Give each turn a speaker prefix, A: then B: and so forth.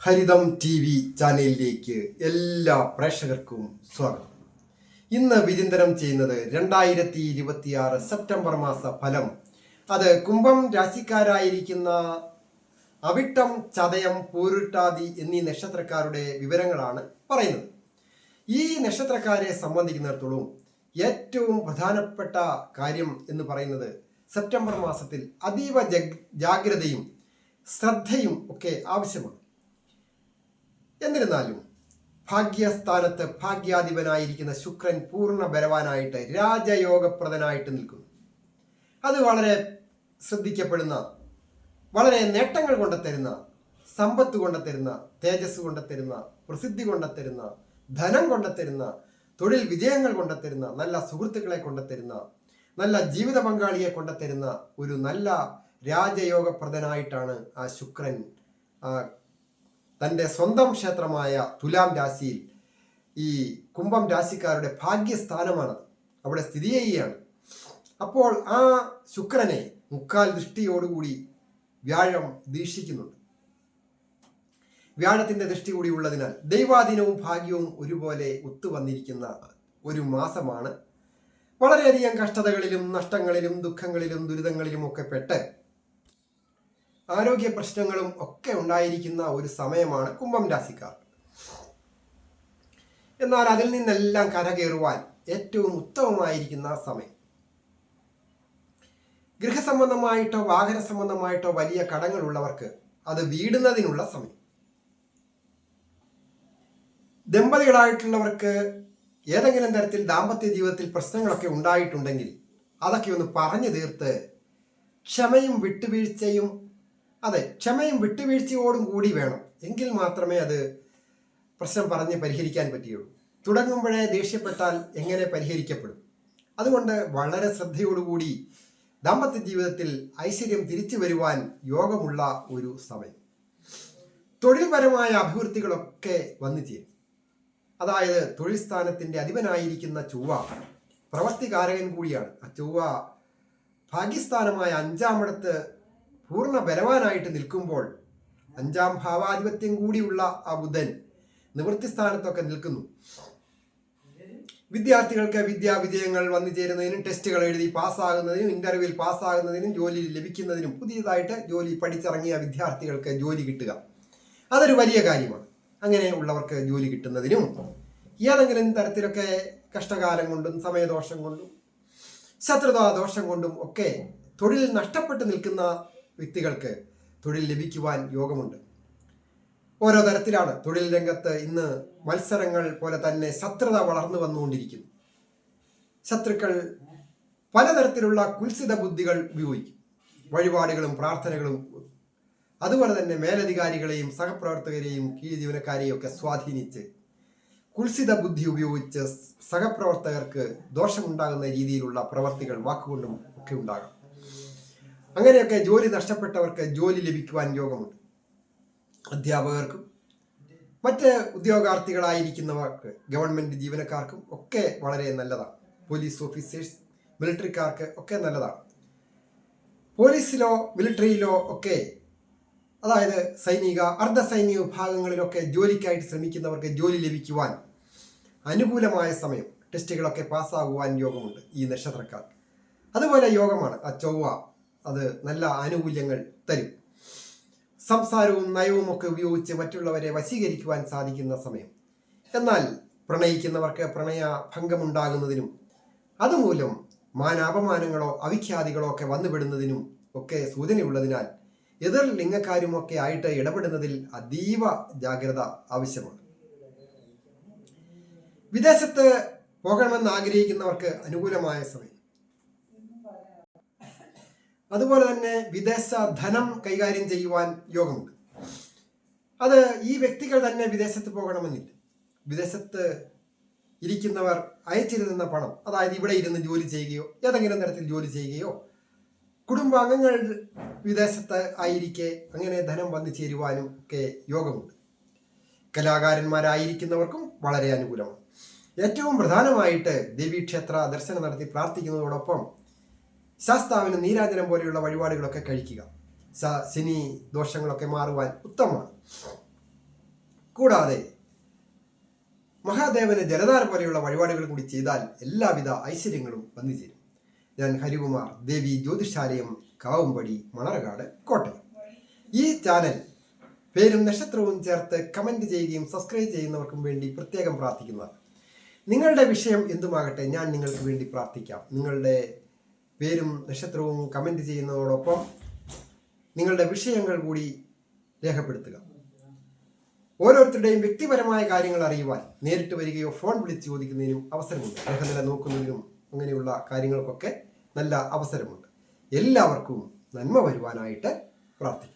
A: ഹരിതം TV ചാനലിലേക്ക് എല്ലാ പ്രേക്ഷകർക്കും സ്വാഗതം. ഇന്ന് വിചിന്തനം ചെയ്യുന്നത് 2026 സെപ്റ്റംബർ മാസ ഫലം. അത് കുംഭം രാശിക്കാരായിരിക്കുന്ന അവിട്ടം, ചതയം, പൂരുട്ടാതി എന്നീ നക്ഷത്രക്കാരുടെ വിവരങ്ങളാണ് പറയുന്നത്. ഈ നക്ഷത്രക്കാരെ സംബന്ധിക്കുന്നിടത്തോളം ഏറ്റവും പ്രധാനപ്പെട്ട കാര്യം എന്ന് പറയുന്നത് സെപ്റ്റംബർ മാസത്തിൽ അതീവ ജാഗ്രതയും ശ്രദ്ധയും ഒക്കെ ആവശ്യമാണ്. എന്നിരുന്നാലും ഭാഗ്യസ്ഥാനത്ത് ഭാഗ്യാധിപനായിരിക്കുന്ന ശുക്രൻ പൂർണ്ണ ബലവാനായിട്ട് രാജയോഗപ്രദനായിട്ട് നിൽക്കുന്നു. അത് വളരെ ശ്രദ്ധിക്കപ്പെടുന്ന, വളരെ നേട്ടങ്ങൾ കൊണ്ടുത്തരുന്ന, സമ്പത്ത് കൊണ്ടുത്തരുന്ന, തേജസ് കൊണ്ടുത്തരുന്ന, പ്രസിദ്ധി കൊണ്ടുത്തരുന്ന, ധനം കൊണ്ടുത്തരുന്ന, തൊഴിൽ വിജയങ്ങൾ കൊണ്ടുത്തരുന്ന, നല്ല സുഹൃത്തുക്കളെ കൊണ്ടുത്തരുന്ന, നല്ല ജീവിത പങ്കാളിയെ കൊണ്ടുത്തരുന്ന ഒരു നല്ല രാജയോഗപ്രദനായിട്ടാണ് ആ ശുക്രൻ തൻ്റെ സ്വന്തം ക്ഷേത്രമായ തുലാം രാശിയിൽ, ഈ കുംഭം രാശിക്കാരുടെ ഭാഗ്യസ്ഥാനമാണത്, അവിടെ സ്ഥിതി ചെയ്യുകയാണ്. അപ്പോൾ ആ ശുക്രനെ മുക്കാൽ ദൃഷ്ടിയോടുകൂടി വ്യാഴം ദീക്ഷിക്കുന്നുണ്ട്. വ്യാഴത്തിന്റെ ദൃഷ്ടി കൂടി ഉള്ളതിനാൽ ദൈവാധീനവും ഭാഗ്യവും ഒരുപോലെ ഒത്തുവന്നിരിക്കുന്ന ഒരു മാസമാണ്. വളരെയധികം കഷ്ടതകളിലും നഷ്ടങ്ങളിലും ദുഃഖങ്ങളിലും ദുരിതങ്ങളിലും ഒക്കെ പെട്ട് ആരോഗ്യ പ്രശ്നങ്ങളും ഒക്കെ ഉണ്ടായിരിക്കുന്ന ഒരു സമയമാണ് കുംഭം രാശിക്കാർ. എന്നാൽ അതിൽ നിന്നെല്ലാം കരകയറുവാൻ ഏറ്റവും ഉത്തമമായിരിക്കുന്ന സമയം. ഗൃഹസംബന്ധമായിട്ടോ വാഹന സംബന്ധമായിട്ടോ വലിയ കടങ്ങളുള്ളവർക്ക് അത് വീടുന്നതിനുള്ള സമയം. ദമ്പതികളായിട്ടുള്ളവർക്ക് ഏതെങ്കിലും തരത്തിൽ ദാമ്പത്യ ജീവിതത്തിൽ പ്രശ്നങ്ങളൊക്കെ ഉണ്ടായിട്ടുണ്ടെങ്കിൽ അതൊക്കെ ഒന്ന് പറഞ്ഞു തീർത്ത് ക്ഷമയും വിട്ടുവീഴ്ചയോടും കൂടി വേണം. എങ്കിൽ മാത്രമേ അത് പ്രശ്നം പറഞ്ഞ് പരിഹരിക്കാൻ പറ്റുകയുള്ളൂ. തുടങ്ങുമ്പോഴേ ദേഷ്യപ്പെട്ടാൽ എങ്ങനെ പരിഹരിക്കപ്പെടും? അതുകൊണ്ട് വളരെ ശ്രദ്ധയോടുകൂടി ദാമ്പത്യ ജീവിതത്തിൽ ഐശ്വര്യം തിരിച്ചു വരുവാൻ യോഗമുള്ള ഒരു സമയം. തൊഴിൽപരമായ അഭിവൃദ്ധികളൊക്കെ വന്നു ചേരും. അതായത് തൊഴിൽ സ്ഥാനത്തിന്റെ അധിപനായിരിക്കുന്ന ചൊവ്വ പ്രവൃത്തികാരകൻ കൂടിയാണ്. ആ ചൊവ്വ ഭാഗ്യസ്ഥാനമായ 5-ാമിടത്ത് പൂർണ്ണ ബലവാനായിട്ട് നിൽക്കുമ്പോൾ 5-ാം ഭാവാധിപത്യം കൂടിയുള്ള ആ ബുധൻ നിവൃത്തി സ്ഥാനത്തൊക്കെ നിൽക്കുന്നു. വിദ്യാർത്ഥികൾക്ക് വിദ്യാവിജയങ്ങൾ വന്നു ചേരുന്നതിനും, ടെസ്റ്റുകൾ എഴുതി പാസ്സാകുന്നതിനും, ഇന്റർവ്യൂവിൽ പാസ്സാകുന്നതിനും, ജോലി ലഭിക്കുന്നതിനും, പുതിയതായിട്ട് ജോലി പഠിച്ചിറങ്ങിയ വിദ്യാർത്ഥികൾക്ക് ജോലി കിട്ടുക, അതൊരു വലിയ കാര്യമാണ്. അങ്ങനെ ഉള്ളവർക്ക് ജോലി കിട്ടുന്നതിനും, ഏതെങ്കിലും തരത്തിലൊക്കെ കഷ്ടകാലം കൊണ്ടും സമയദോഷം കൊണ്ടും ശത്രുതാദോഷം കൊണ്ടും ഒക്കെ തൊഴിൽ നഷ്ടപ്പെട്ട് നിൽക്കുന്ന വ്യക്തികൾക്ക് തൊഴിൽ ലഭിക്കുവാൻ യോഗമുണ്ട്. ഓരോ തരത്തിലാണ് തൊഴിൽ രംഗത്ത് ഇന്ന് മത്സരങ്ങൾ പോലെ തന്നെ ശത്രുത വളർന്നു വന്നുകൊണ്ടിരിക്കുന്നു. ശത്രുക്കൾ പലതരത്തിലുള്ള കുൽസിത ബുദ്ധികൾ ഉപയോഗിക്കും. വഴിപാടുകളും പ്രാർത്ഥനകളും, അതുപോലെ തന്നെ മേലധികാരികളെയും സഹപ്രവർത്തകരെയും കീഴ് ജീവനക്കാരെയും ഒക്കെ സ്വാധീനിച്ച് കുൽസിത ബുദ്ധി ഉപയോഗിച്ച് സഹപ്രവർത്തകർക്ക് ദോഷമുണ്ടാകുന്ന രീതിയിലുള്ള പ്രവർത്തികൾ വാക്കുകൊണ്ടും ഒക്കെ ഉണ്ടാകാം. അങ്ങനെയൊക്കെ ജോലി നഷ്ടപ്പെട്ടവർക്ക് ജോലി ലഭിക്കുവാൻ യോഗമുണ്ട്. അധ്യാപകർക്കും മറ്റ് ഉദ്യോഗാർത്ഥികളായിരിക്കുന്നവർക്ക്, ഗവൺമെന്റ് ജീവനക്കാർക്കും ഒക്കെ വളരെ നല്ലതാണ്. പോലീസ് ഓഫീസേഴ്സ്, മിലിറ്ററിക്കാർക്ക് ഒക്കെ നല്ലതാണ്. പോലീസിലോ മിലിറ്ററിയിലോ ഒക്കെ, അതായത് സൈനിക അർദ്ധ സൈനിക വിഭാഗങ്ങളിലൊക്കെ ജോലിക്കായിട്ട് ശ്രമിക്കുന്നവർക്ക് ജോലി ലഭിക്കുവാൻ അനുകൂലമായ സമയം. ടെസ്റ്റുകളൊക്കെ പാസ്സാകുവാൻ യോഗമുണ്ട് ഈ നക്ഷത്രക്കാർക്ക്. അതുപോലെ യോഗമാണ് ആ ചൊവ്വ. അത് നല്ല ആനുകൂല്യങ്ങൾ തരും. സംസാരവും നയവും ഒക്കെ ഉപയോഗിച്ച് മറ്റുള്ളവരെ വശീകരിക്കുവാൻ സാധിക്കുന്ന സമയം. എന്നാൽ പ്രണയിക്കുന്നവർക്ക് പ്രണയ ഭംഗമുണ്ടാകുന്നതിനും അതുമൂലം മാനാപമാനങ്ങളോ അവിഖ്യാതികളോ ഒക്കെ വന്നുപെടുന്നതിനും ഒക്കെ സൂചനയുള്ളതിനാൽ എതിർ ലിംഗക്കാരുമൊക്കെ ആയിട്ട് ഇടപെടുന്നതിൽ അതീവ ജാഗ്രത ആവശ്യമാണ്. വിദേശത്ത് പോകണമെന്ന് ആഗ്രഹിക്കുന്നവർക്ക് അനുകൂലമായ സമയം. അതുപോലെ തന്നെ വിദേശ ധനം കൈകാര്യം ചെയ്യുവാൻ യോഗമുണ്ട്. അത് ഈ വ്യക്തികൾ തന്നെ വിദേശത്ത് പോകണമെന്നില്ല. വിദേശത്ത് ഇരിക്കുന്നവർ അയച്ചിരുന്ന പണം, അതായത് ഇവിടെ ഇരുന്ന് ജോലി ചെയ്യുകയോ ഏതെങ്കിലും തരത്തിൽ ജോലി ചെയ്യുകയോ, കുടുംബാംഗങ്ങൾ വിദേശത്ത് ആയിരിക്കെ അങ്ങനെ ധനം വന്നു ചേരുവാനും ഒക്കെ യോഗമുണ്ട്. കലാകാരന്മാരായിരിക്കുന്നവർക്കും വളരെ അനുകൂലമാണ്. ഏറ്റവും പ്രധാനമായിട്ട് ദേവീക്ഷേത്ര ദർശനം നടത്തി പ്രാർത്ഥിക്കുന്നതോടൊപ്പം ശാസ്താവിന് നീരാജനം പോലെയുള്ള വഴിപാടുകളൊക്കെ കഴിക്കുക. ശനി ദോഷങ്ങളൊക്കെ മാറുവാൻ ഉത്തമമാണ്. കൂടാതെ മഹാദേവന് ജലധാര പോലെയുള്ള വഴിപാടുകൾ കൂടി ചെയ്താൽ എല്ലാവിധ ഐശ്വര്യങ്ങളും വന്നു ചേരും. ഞാൻ ഹരികുമാർ, ദേവി ജ്യോതിഷാലയം, കാവുംപടി, മണർകാട്, കോട്ടയം. ഈ ചാനൽ പേരും നക്ഷത്രവും ചേർത്ത് കമൻറ്റ് ചെയ്യുകയും സബ്സ്ക്രൈബ് ചെയ്യുന്നവർക്കും വേണ്ടി പ്രത്യേകം പ്രാർത്ഥിക്കുന്നതാണ്. നിങ്ങളുടെ വിഷയം എന്തുമാകട്ടെ, ഞാൻ നിങ്ങൾക്ക് വേണ്ടി പ്രാർത്ഥിക്കാം. നിങ്ങളുടെ പേരും നക്ഷത്രവും കമൻറ്റ് ചെയ്യുന്നതോടൊപ്പം നിങ്ങളുടെ വിഷയങ്ങൾ കൂടി രേഖപ്പെടുത്തുക. ഓരോരുത്തരുടെയും വ്യക്തിപരമായ കാര്യങ്ങൾ അറിയുവാൻ നേരിട്ട് വരികയോ ഫോൺ വിളിച്ച് ചോദിക്കുന്നതിനും അവസരമുണ്ട്. ഗ്രഹനില നോക്കുന്നതിനും അങ്ങനെയുള്ള കാര്യങ്ങൾക്കൊക്കെ നല്ല അവസരമുണ്ട്. എല്ലാവർക്കും നന്മ വരുവാനായിട്ട് പ്രാർത്ഥിക്കും.